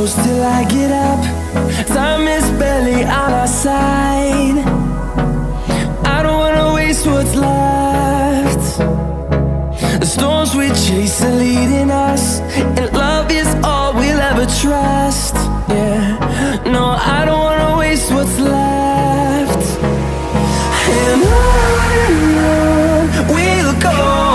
close till I get up. Time is barely on our side. I don't wanna waste what's left. The storms we chase are leading us, and love is all we'll ever trust. Yeah, no, I don't wanna waste what's left. And on we'll go.